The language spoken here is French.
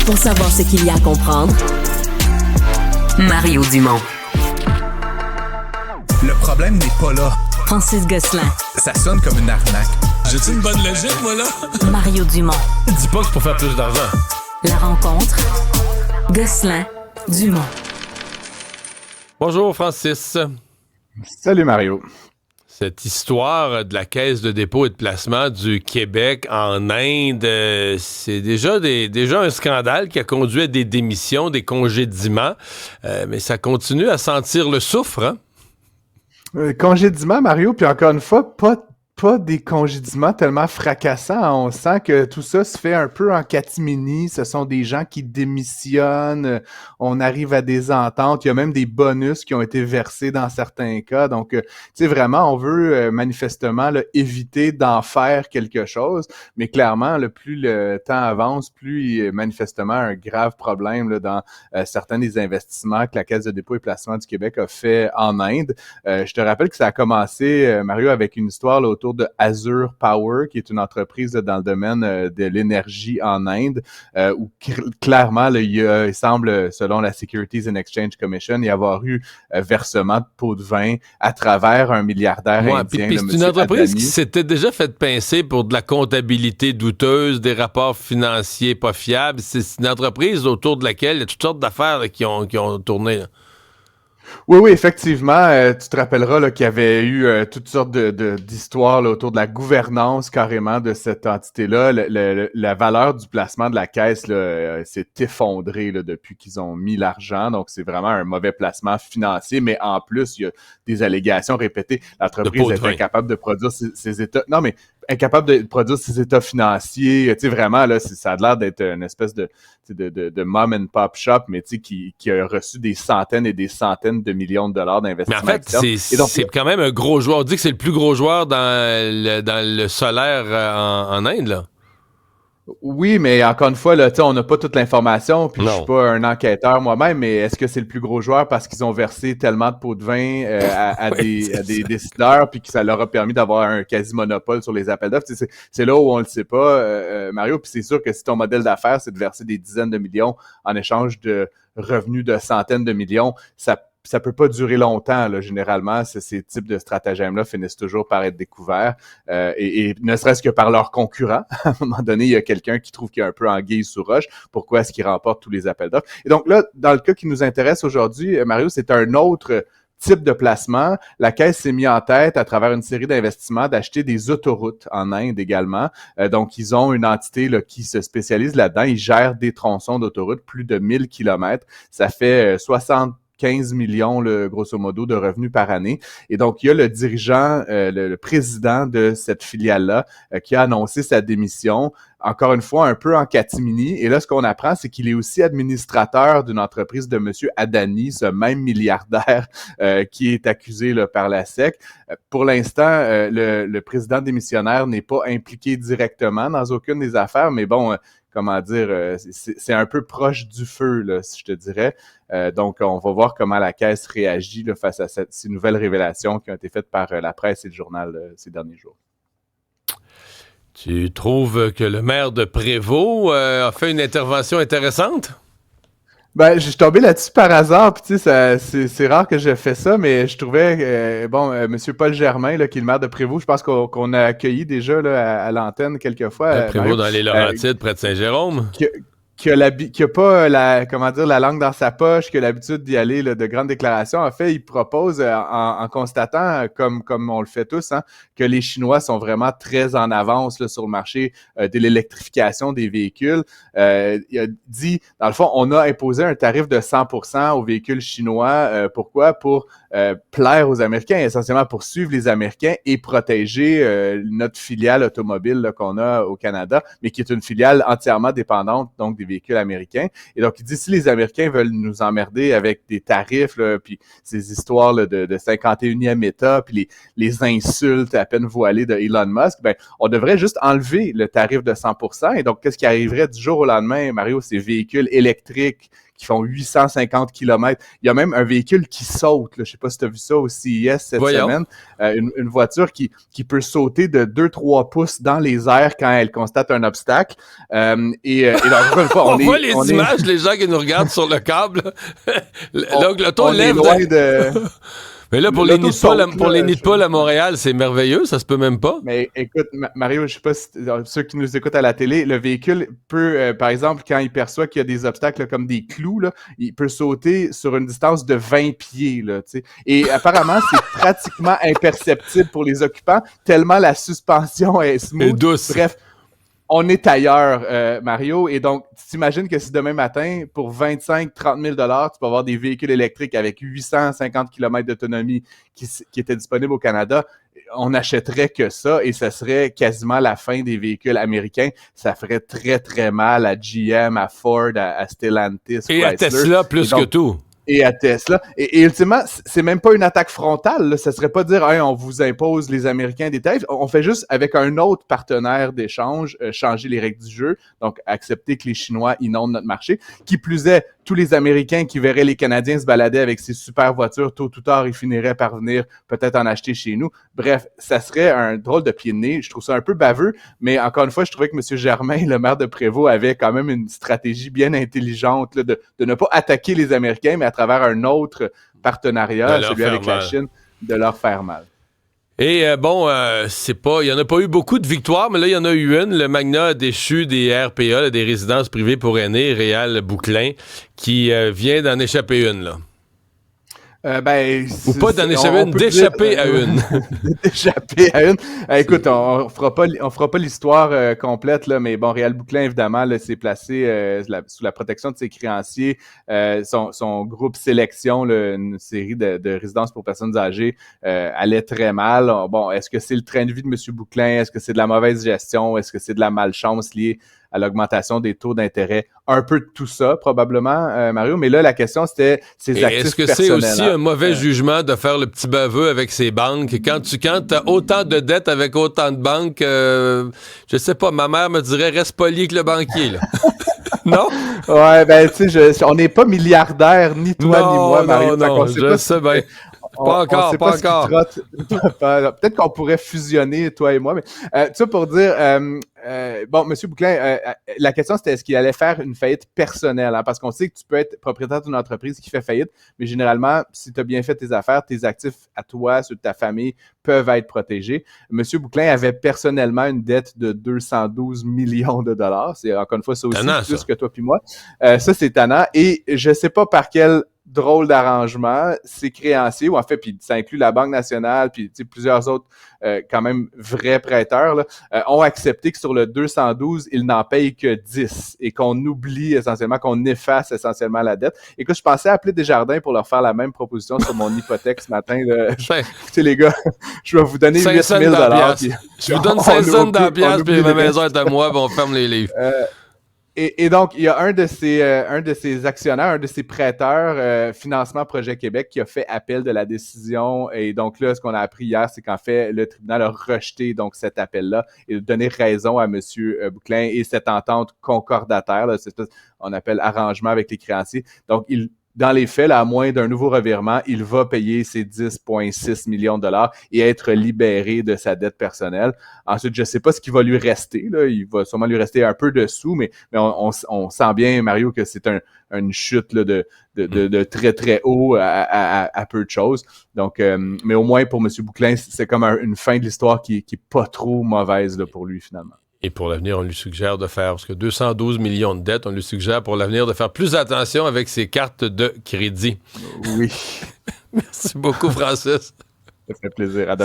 Pour savoir ce qu'il y a à comprendre, Mario Dumont. Le problème n'est pas là. Francis Gosselin. Ça sonne comme une arnaque. J'ai-tu une bonne logique, moi, là? Mario Dumont. Dis pas que c'est pour faire plus d'argent. La rencontre. Gosselin. Dumont. Bonjour, Francis. Salut, Mario. Cette histoire de la Caisse de dépôt et de placement du Québec en Inde, c'est déjà un scandale qui a conduit à des démissions, des congédiements, mais ça continue à sentir le soufre, hein? Congédiement, Mario, puis encore une fois, pas des congédiements tellement fracassants. On sent que tout ça se fait un peu en catimini. Ce sont des gens qui démissionnent. On arrive à des ententes. Il y a même des bonus qui ont été versés dans certains cas. Donc, tu sais, vraiment, on veut manifestement là, éviter d'en faire quelque chose. Mais clairement, plus le temps avance, plus il y a manifestement un grave problème là, dans certains des investissements que la Caisse de dépôt et placement du Québec a fait en Inde. Je te rappelle que ça a commencé, Mario, avec une histoire là, autour de Azure Power, qui est une entreprise là, dans le domaine de l'énergie en Inde, où clairement, là, il semble, selon la Securities and Exchange Commission, y avoir eu versement de pots de vin à travers un milliardaire indien. Puis c'est une entreprise qui s'était déjà fait pincer pour de la comptabilité douteuse, des rapports financiers pas fiables. C'est une entreprise autour de laquelle il y a toutes sortes d'affaires là, qui ont tourné, là. Oui, effectivement. Tu te rappelleras là, qu'il y avait eu toutes sortes d'histoires là, autour de la gouvernance carrément de cette entité-là. La valeur du placement de la caisse là, s'est effondrée là, depuis qu'ils ont mis l'argent. Donc, c'est vraiment un mauvais placement financier. Mais en plus, il y a des allégations répétées. L'entreprise est incapable de produire ses états... Non, mais incapable de produire ses états financiers. Tu sais, vraiment, là, ça a l'air d'être une espèce de mom and pop shop, mais tu sais, qui a reçu des centaines et des centaines de millions de dollars d'investissement. Mais en fait, c'est quand même un gros joueur. On dit que c'est le plus gros joueur dans le solaire en Inde, là. Oui, mais encore une fois, là, on n'a pas toute l'information, puis non. Je suis pas un enquêteur moi-même, mais est-ce que c'est le plus gros joueur parce qu'ils ont versé tellement de pots de vin à des décideurs, puis que ça leur a permis d'avoir un quasi-monopole sur les appels d'offres? C'est là où on le sait pas, Mario, puis c'est sûr que si ton modèle d'affaires, c'est de verser des dizaines de millions en échange de revenus de centaines de millions, ça peut pas durer longtemps, là, généralement. Ces types de stratagèmes-là finissent toujours par être découverts, et ne serait-ce que par leurs concurrents. À un moment donné, il y a quelqu'un qui trouve qu'il y a un peu anguille sous roche. Pourquoi est-ce qu'il remporte tous les appels d'offres? Et donc là, dans le cas qui nous intéresse aujourd'hui, Mario, c'est un autre type de placement. La Caisse s'est mise en tête, à travers une série d'investissements, d'acheter des autoroutes en Inde également. Donc, ils ont une entité là, qui se spécialise là-dedans. Ils gèrent des tronçons d'autoroutes, plus de 1000 kilomètres. Ça fait 15 millions, grosso modo, de revenus par année. Et donc, il y a le dirigeant, le président de cette filiale-là, qui a annoncé sa démission, encore une fois, un peu en catimini. Et là, ce qu'on apprend, c'est qu'il est aussi administrateur d'une entreprise de M. Adani, ce même milliardaire qui est accusé là, par la SEC. Pour l'instant, le président démissionnaire n'est pas impliqué directement dans aucune des affaires, mais bon... comment dire, c'est un peu proche du feu, là, si je te dirais. Donc, on va voir comment la Caisse réagit là, face à ces nouvelles révélations qui ont été faites par la presse et le journal ces derniers jours. Tu trouves que le maire de Prévost a fait une intervention intéressante? Ben, je suis tombé là-dessus par hasard, puis tu sais, c'est rare que je fais ça, mais je trouvais, Monsieur Paul Germain, là, qui est le maire de Prévost, je pense qu'on a accueilli déjà là, à l'antenne quelques fois. Prévost dans les Laurentides, près de Saint-Jérôme. Qui a pas la langue dans sa poche, qui a l'habitude d'y aller là, de grandes déclarations. En fait, il propose, en constatant, comme on le fait tous, hein, que les Chinois sont vraiment très en avance là, sur le marché de l'électrification des véhicules. Il a dit, dans le fond, on a imposé un tarif de 100% aux véhicules chinois. Pourquoi? Pour plaire aux Américains, essentiellement pour suivre les Américains et protéger notre filiale automobile là, qu'on a au Canada, mais qui est une filiale entièrement dépendante donc des véhicules américains. Et donc, il dit, si les Américains veulent nous emmerder avec des tarifs, là, puis ces histoires là, de 51e État, puis les insultes à peine voilées de Elon Musk, ben, on devrait juste enlever le tarif de 100%. Et donc, qu'est-ce qui arriverait du jour au lendemain, Mario? Ces véhicules électriques qui font 850 km. Il y a même un véhicule qui saute. Là. Je sais pas si tu as vu ça au CES cette semaine. Une voiture qui peut sauter de 2-3 pouces dans les airs quand elle constate un obstacle. Et encore une fois, on voit les images, les gens qui nous regardent sur le câble. L'auto lève loin de... Mais là, pour les nids de poule à Montréal, c'est merveilleux, ça se peut même pas. Mais écoute, Mario, je sais pas si ceux qui nous écoutent à la télé, le véhicule peut, par exemple, quand il perçoit qu'il y a des obstacles là, comme des clous, là, il peut sauter sur une distance de 20 pieds. Là, t'sais. Et apparemment, c'est pratiquement imperceptible pour les occupants, tellement la suspension est smooth. Et douce. Bref. On est ailleurs, Mario, et donc, tu t'imagines que si demain matin, pour 25-30 000 $, tu peux avoir des véhicules électriques avec 850 km d'autonomie qui étaient disponibles au Canada, on n'achèterait que ça, et ça serait quasiment la fin des véhicules américains. Ça ferait très, très mal à GM, à Ford, à Stellantis, et Chrysler. À Tesla plus donc, que tout. Et à Tesla. Et ultimement, c'est même pas une attaque frontale. Là. Ça serait pas dire hey, on vous impose les Américains des tarifs. On fait juste avec un autre partenaire d'échange changer les règles du jeu. Donc accepter que les Chinois inondent notre marché. Qui plus est, tous les Américains qui verraient les Canadiens se balader avec ces super voitures, tôt ou tard, ils finiraient par venir peut-être en acheter chez nous. Bref, ça serait un drôle de pied de nez. Je trouve ça un peu baveux, mais encore une fois, je trouvais que M. Germain, le maire de Prévost, avait quand même une stratégie bien intelligente là, de ne pas attaquer les Américains, mais à travers un autre partenariat, celui avec la Chine, de leur faire mal. Et c'est pas, il y en a pas eu beaucoup de victoires, mais là, il y en a eu une. Le Magna a déchu des RPA, là, des résidences privées pour aînés, Réal Bouclin, qui vient d'en échapper une, là. Ou pas d'en échapper une, d'échapper à une. D'échapper à une. Écoute, on fera pas l'histoire complète, là, mais bon, Réal Bouclin, évidemment, là, s'est placé sous la protection de ses créanciers. Son groupe Sélection, là, une série de résidences pour personnes âgées, allait très mal. Bon, est-ce que c'est le train de vie de M. Bouclin? Est-ce que c'est de la mauvaise gestion? Est-ce que c'est de la malchance liée à l'augmentation des taux d'intérêt? Un peu de tout ça, probablement, Mario. Mais là, la question, c'était ses actifs personnels. Est-ce que c'est aussi un mauvais jugement de faire le petit baveux avec ses banques? Quand tu as autant de dettes avec autant de banques, je sais pas, ma mère me dirait, reste poli avec le banquier, là. Non? Ouais, ben, tu sais, on n'est pas milliardaire, ni toi, ni moi, Mario. Non, je sais bien. Pas encore. Peut-être qu'on pourrait fusionner, toi et moi. Mais ça pour dire, bon, M. Bouclin, la question c'était est-ce qu'il allait faire une faillite personnelle? Hein, parce qu'on sait que tu peux être propriétaire d'une entreprise qui fait faillite, mais généralement, si tu as bien fait tes affaires, tes actifs à toi, ceux de ta famille, peuvent être protégés. M. Bouclin avait personnellement une dette de 212 millions de $. C'est encore une fois ça aussi, tannant, plus ça. Que toi puis moi. Ça, c'est tannant. Et je sais pas par quel drôle d'arrangement, ses créanciers, ou en fait, puis ça inclut la Banque nationale, puis plusieurs autres quand même vrais prêteurs, là, ont accepté que sur le 212, ils n'en payent que 10 et qu'on oublie essentiellement, qu'on efface essentiellement la dette. Écoute, je pensais appeler Desjardins pour leur faire la même proposition sur mon hypothèque ce matin. Écoutez les gars, je vais vous donner 8 000 $. Je vous donne 500 dans la pièce, puis ma maison est à moi, puis on ferme les livres. Et donc, il y a un de ces actionnaires, un de ces prêteurs, Financement Projet Québec, qui a fait appel de la décision. Et donc là, ce qu'on a appris hier, c'est qu'en fait, le tribunal a rejeté donc cet appel-là et donné raison à M. Bouclin et cette entente concordataire, là, cette espèce, on appelle arrangement avec les créanciers. Donc, dans les faits, là, à moins d'un nouveau revirement, il va payer ses 10,6 millions de $ et être libéré de sa dette personnelle. Ensuite, je ne sais pas ce qui va lui rester. Là. Il va sûrement lui rester un peu de sous, mais on sent bien, Mario, que c'est une chute là, de très, très haut à peu de choses. Donc, mais au moins, pour M. Bouclin, c'est comme une fin de l'histoire qui est pas trop mauvaise là, pour lui, finalement. Et pour l'avenir, on lui suggère de faire, parce que 212 millions de dettes, on lui suggère pour l'avenir de faire plus attention avec ses cartes de crédit. Oui. Merci beaucoup, Francis. Ça fait plaisir. À demain.